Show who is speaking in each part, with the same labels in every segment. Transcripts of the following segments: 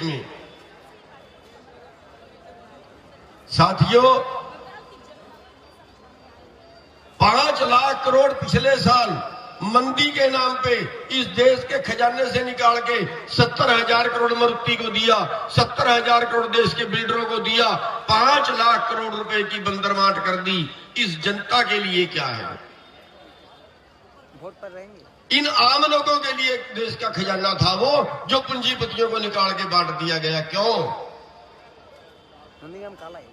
Speaker 1: में। साथियों, 5 लाख करोड़ पिछले साल मंदी के नाम पे इस देश के खजाने से निकाल के 70,000 करोड़ मारुति को दिया, 70,000 करोड़ देश के बिल्डरों को दिया, 5 लाख करोड़ रुपए की बंदरमाट कर दी। इस जनता के लिए क्या है?
Speaker 2: वोट पर रहेंगे।
Speaker 1: इन आम लोगों के लिए देश का खजाना था वो, जो पूंजीपतियों को निकाल के बांट दिया गया। क्यों?
Speaker 2: हम काला है।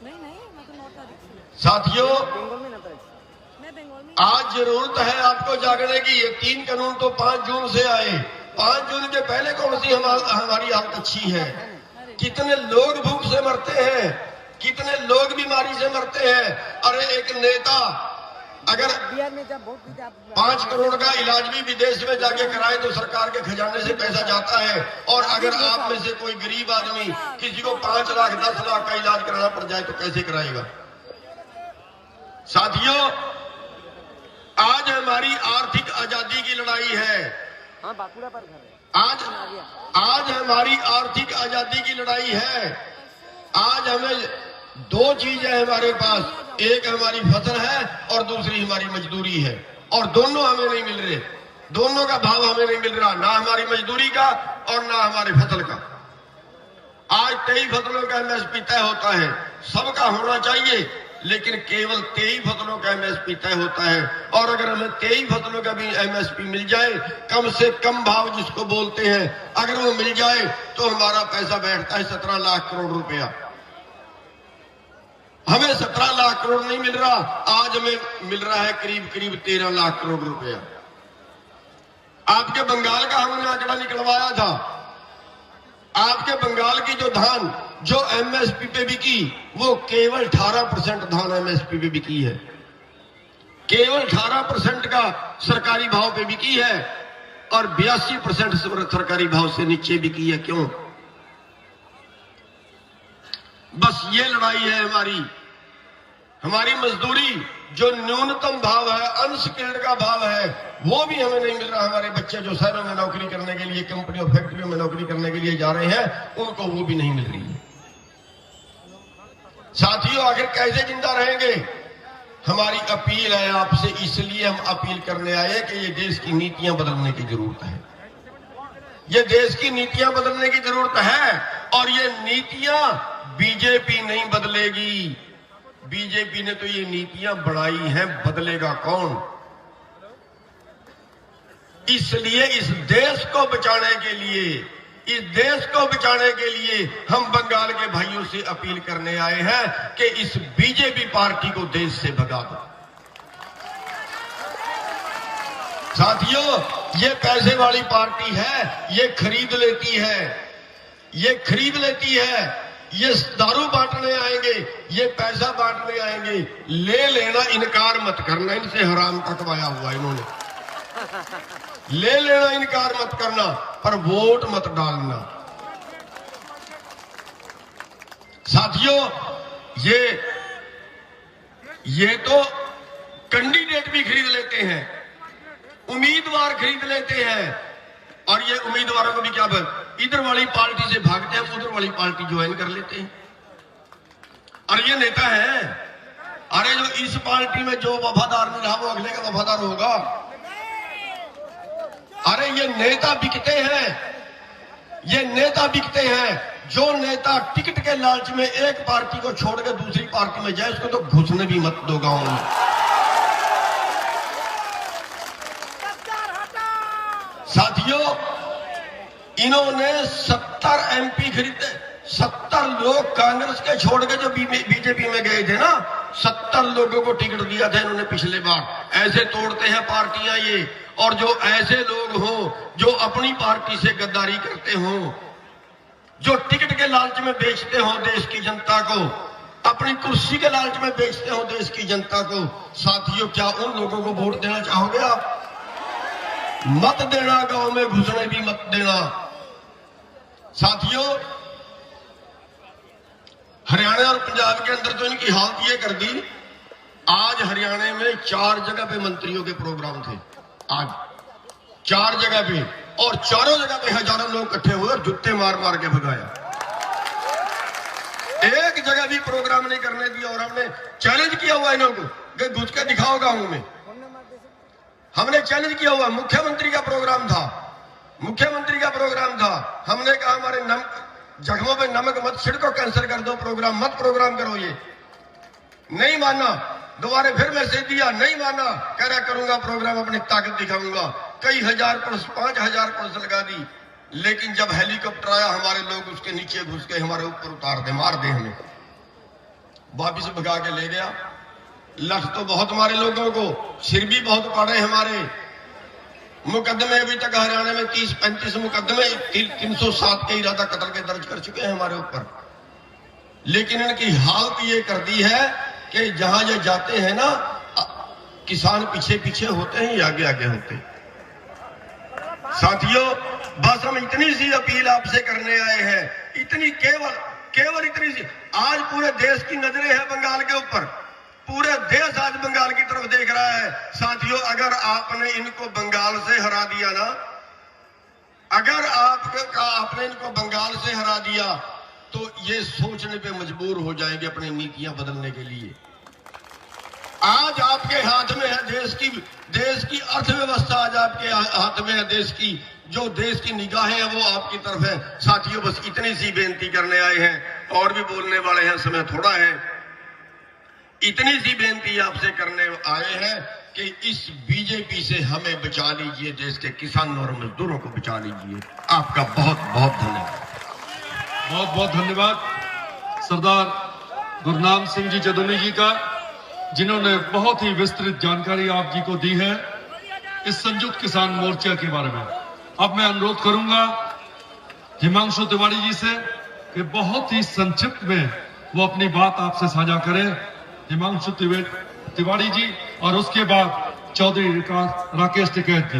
Speaker 3: नहीं मैं तो नोट कर।
Speaker 1: साथियों,
Speaker 2: बंगाल में ना
Speaker 3: मैं बंगाल में।
Speaker 1: आज जरूरत है आपको जागने की। ये 3 कानून तो 5 जून से आए। 5 जून के पहले कौन सी हमारी हालत अच्छी है? कितने लोग भूख से मरते हैं, कितने लोग बीमारी से मरते हैं। अरे एक नेता अगर
Speaker 2: बिहार में जब वोट
Speaker 1: 5 करोड़ का इलाज भी विदेश में जाके कराए तो सरकार के खजाने से पैसा जाता है। और अगर आप में से कोई गरीब आदमी किसी को 5 लाख 10 लाख का इलाज कराना पड़ जाए तो कैसे कराएगा? साथियों, आज हमारी आर्थिक आजादी की लड़ाई है।
Speaker 2: हाँ, बांकुड़ा पर घर है।
Speaker 1: आज हमारी आर्थिक आजादी की लड़ाई है। आज हमें 2 चीजें हमारे पास, एक हमारी फसल है और दूसरी हमारी मजदूरी है। और दोनों हमें नहीं मिल रहे, दोनों का भाव हमें नहीं मिल रहा, ना हमारी मजदूरी का और ना हमारी फसल का। आज 23 फसलों का एमएसपी तय होता है, सबका होना चाहिए, लेकिन केवल 23 फसलों का एमएसपी तय होता है। और अगर हमें 23 फसलों का भी एमएसपी मिल जाए, कम से कम भाव जिसको बोलते हैं, अगर वो मिल जाए तो हमारा पैसा बैठता है 17 लाख करोड़ रुपया। हमें 17 लाख करोड़ नहीं मिल रहा, आज हमें मिल रहा है करीब 13 लाख करोड़ रुपया। आपके बंगाल का हमने आंकड़ा निकलवाया था। आपके बंगाल की जो धान जो एमएसपी पे बिकी, वो केवल 18% धान एमएसपी पे बिकी है। केवल 18% का सरकारी भाव पे बिकी है और 82% सरकारी भाव से नीचे बिकी है। क्यों? बस ये लड़ाई है हमारी। हमारी मजदूरी जो न्यूनतम भाव है, अनस्किल्ड का भाव है, वो भी हमें नहीं मिल रहा। हमारे बच्चे जो शहरों में नौकरी करने के लिए, कंपनियों फैक्ट्रियों में नौकरी करने के लिए जा रहे हैं, उनको वो भी नहीं मिल रही है। साथियों, आखिर कैसे जिंदा रहेंगे? हमारी अपील है आपसे, इसलिए हम अपील करने आए कि ये देश की नीतियां बदलने की जरूरत है। ये देश की नीतियां बदलने की जरूरत है और ये नीतियां बीजेपी नहीं बदलेगी। बीजेपी ने तो ये नीतियां बनाई हैं, बदलेगा कौन? इसलिए इस देश को बचाने के लिए, इस देश को बचाने के लिए हम बंगाल के भाइयों से अपील करने आए हैं कि इस बीजेपी पार्टी को देश से भगा दो। साथियों, ये पैसे वाली पार्टी है, ये खरीद लेती है, ये खरीद लेती है। ये दारू बांटने आएंगे, ये पैसा बांटने आएंगे। ले लेना, इनकार मत करना, इनसे हराम कटवाया हुआ इन्होंने। ले लेना, इनकार मत करना, पर वोट मत डालना। साथियों, ये तो कैंडिडेट भी खरीद लेते हैं, उम्मीदवार खरीद लेते हैं। और ये उम्मीदवारों को भी क्या इधर वाली पार्टी से भागते हैं, उधर वाली पार्टी ज्वाइन कर लेते हैं। और ये नेता है, अरे जो इस पार्टी में जो वफादार नहीं रहा वो अगले का वफादार होगा। अरे ये नेता बिकते हैं, ये नेता बिकते हैं। जो नेता टिकट के लालच में एक पार्टी को छोड़ के दूसरी पार्टी में जाए, उसको तो घुसने भी मत दो गांव में। साथियों, इन्होंने 70 एमपी खरीदे, 70 लोग कांग्रेस के छोड़ के जो बीजेपी में गए थे ना, 70 लोगों को टिकट दिया था इन्होंने पिछले बार। ऐसे तोड़ते हैं पार्टियां ये। और जो ऐसे लोग हों जो अपनी पार्टी से गद्दारी करते हों, जो टिकट के लालच में बेचते हों देश की जनता को, अपनी कुर्सी के लालच में बेचते हों देश की जनता को, साथियों, क्या उन लोगों को वोट देना चाहोगे आप? मत देना, गांव में घुसने भी मत देना। साथियों, हरियाणा और पंजाब के अंदर तो इनकी हालत ये कर दी, आज हरियाणा में 4 जगह पे मंत्रियों के प्रोग्राम थे। आज 4 जगह पे और चारों जगह पे हजारों लोग इकट्ठे हुए और जूते मार मार के भगाया। एक जगह भी प्रोग्राम नहीं करने दिया। और हमने चैलेंज किया हुआ इन्हों को कि घुस के दिखाओ गाँव में। हमने चैलेंज किया हुआ। मुख्यमंत्री का प्रोग्राम था, मुख्यमंत्री का प्रोग्राम था। हमने कहा हमारे जख्मों पे नमक मत छिड़को, कैंसर कर दो, प्रोग्राम मत प्रोग्राम करो। ये नहीं माना। दोबारा फिर मैसेज दिया, नहीं माना। कह रहा करूंगा प्रोग्राम, अपनी ताकत दिखाऊंगा। कई हजार पुलिस, 5000 पुलिस लगा दी। लेकिन जब हेलीकॉप्टर आया हमारे लोग उसके नीचे घुस गए, हमारे ऊपर उतार दे, मार दे। हमें वापिस भगा के ले गया। लठ तो बहुत हमारे लोगों को, सिर भी बहुत पड़े हमारे। मुकदमे अभी तक हरियाणा में 30-35 मुकदमे 307 के इरादा कत्ल के दर्ज कर चुके हैं हमारे ऊपर। लेकिन इनकी हालत ये कर दी है कि जहां ये जाते हैं ना, किसान पीछे पीछे होते हैं या आगे आगे होते हैं। साथियों, बस हम इतनी सी अपील आपसे करने आए हैं, इतनी केवल इतनी सी। आज पूरे देश की नजरें हैं बंगाल के ऊपर। पूरे देश आज बंगाल की तरफ देख रहा है। साथियों, अगर आपने इनको बंगाल से हरा दिया ना, अगर आपने इनको बंगाल से हरा दिया तो ये सोचने पे मजबूर हो जाएंगे अपनी नीतियां बदलने के लिए। आज आपके हाथ में है देश की अर्थव्यवस्था। आज आपके हाथ में है देश की निगाहें हैं, वो आपकी तरफ है। साथियों, बस इतनी सी बेनती करने आए हैं। और भी बोलने वाले हैं, समय थोड़ा है। इतनी सी बेनती आपसे करने आए हैं कि इस बीजेपी से हमें बचा लीजिए, देश के किसानों और मजदूरों को बचा लीजिए। आपका बहुत बहुत धन्यवाद।
Speaker 4: बहुत बहुत धन्यवाद सरदार गुरनाम सिंह जी जदोनी जी का, जिन्होंने बहुत ही विस्तृत जानकारी आप जी को दी है इस संयुक्त किसान मोर्चा के बारे में। अब मैं अनुरोध करूंगा हिमांशु तिवारी जी से कि बहुत ही संक्षिप्त में वो अपनी बात आपसे साझा करें। हिमांशु तिवारी जी, और उसके बाद चौधरी राकेश टिकैत जी,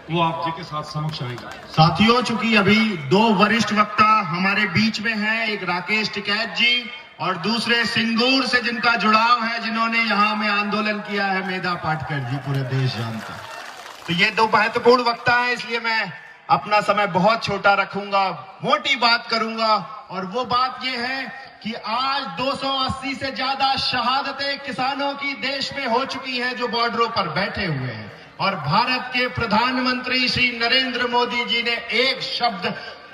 Speaker 4: वो आप जी के साथ समक्ष आएंगे।
Speaker 5: साथियों, चूंकि अभी दो वरिष्ठ वक्ता हमारे बीच में हैं, एक राकेश टिकैत जी और दूसरे सिंगूर से जिनका जुड़ाव है, जिन्होंने यहाँ में आंदोलन किया है, मेधा पाटकर जी, पूरे देश जानता है। तो ये दो महत्वपूर्ण वक्ता हैं, इसलिए मैं अपना समय बहुत छोटा रखूंगा, मोटी बात करूंगा। और वो बात ये है कि आज 280 से ज्यादा शहादतें किसानों की देश में हो चुकी हैं, जो बॉर्डरों पर बैठे हुए हैं। और भारत के प्रधानमंत्री श्री नरेंद्र मोदी जी ने एक शब्द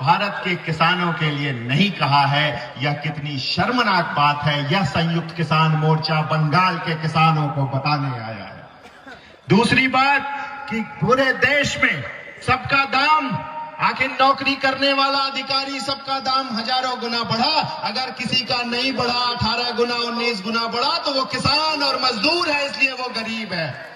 Speaker 5: भारत के किसानों के लिए नहीं कहा है। यह कितनी शर्मनाक बात है, यह संयुक्त किसान मोर्चा बंगाल के किसानों को बताने आया है। दूसरी बात कि पूरे देश में सबका दाम, आखिर नौकरी करने वाला अधिकारी सबका दाम हजारों गुना बढ़ा, अगर किसी का नहीं बढ़ा, 18 गुना 19 गुना बढ़ा, तो वो किसान और मजदूर है, इसलिए वो गरीब है।